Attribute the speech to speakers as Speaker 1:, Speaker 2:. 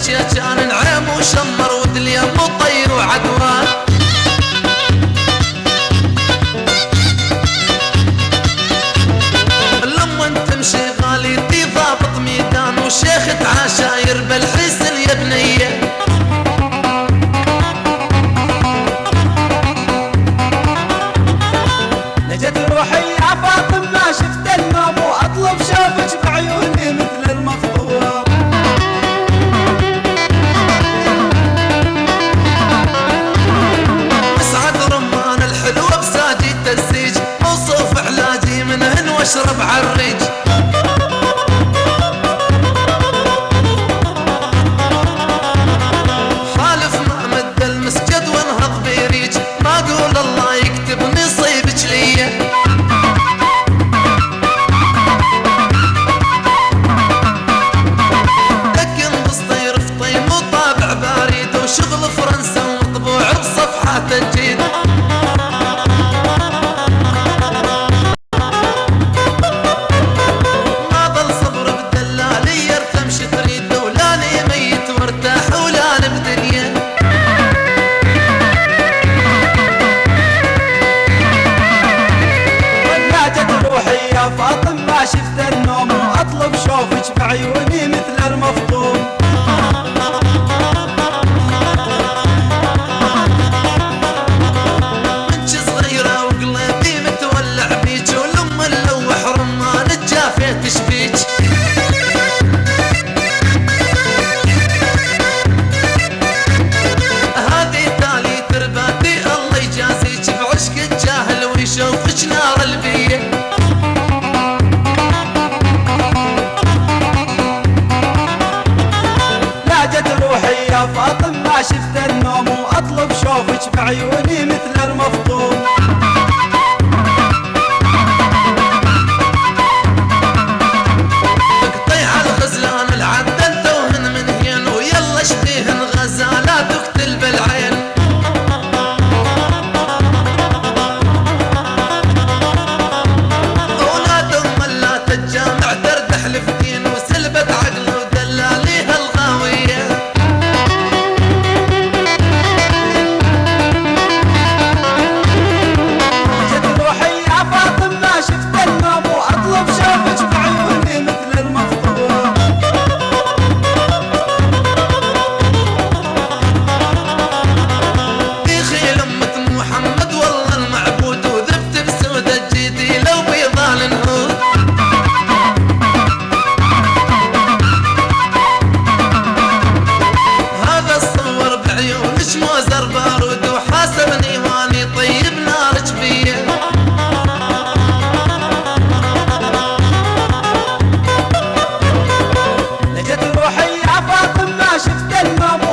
Speaker 1: وجهه كان نعيم وشمر ودليم وطير وعدوان. لما تمشي غالي دي ضابط ميدان وشيخ عشاير بالحسن يا بنيه.
Speaker 2: نجت روحي يا فاطم ما شفت النوم واطلب شوفك بعيوني مثل المفطور.
Speaker 1: مسعد رمان الحلوة بساجي تزيج وصوف علاجي منهن واشرب عالريج. حالف ما مد المسجد وانهض بيريج ما اقول الله يكتب نصيبك ليا. لكن بسطير فطيم وطابع باريد وشغل فرنسا ومطبوع بصفحات الجيد. ما ظل صبر بدلالي يرثم شتريد ولاني ميت وارتاح ولاني بدنيا.
Speaker 2: نجت روحي يا فاطم ما شفت النوم واطلب شوفك بعيوني مثل المفطوم.
Speaker 1: منش صغيرة وقلبي متولع بيج ولما نلوح رمان تجافيت شبيج. هذه تالي ترباتي الله يجازيك بعشق الجاهل ويشوفك نار البيه.
Speaker 2: نجت روحي يا فاطم ما شفت النوم واطلب شوفك بعيوني مثل المفطوم.
Speaker 1: اقطيع الغزلان العدل توهن من هين ويلا شبيهن غزالات واقتل بالعين. اولاد ام لا تتجامع تردح لفدين وسلبت عقل ودلاليها الغاويه.
Speaker 2: نجت روحي يا فاطم ما شفت النوم واطلب شوفك بعيوني مثل المفطوم.
Speaker 1: في خيل امة محمد والله المعبود وذبت بسود الجدي لو بيضال نهود. هذا الصور بعيونك موزر بارود وحاسبني واني طيب نارك بيه.
Speaker 2: نجت روحي يا فاطم ما شفت النوم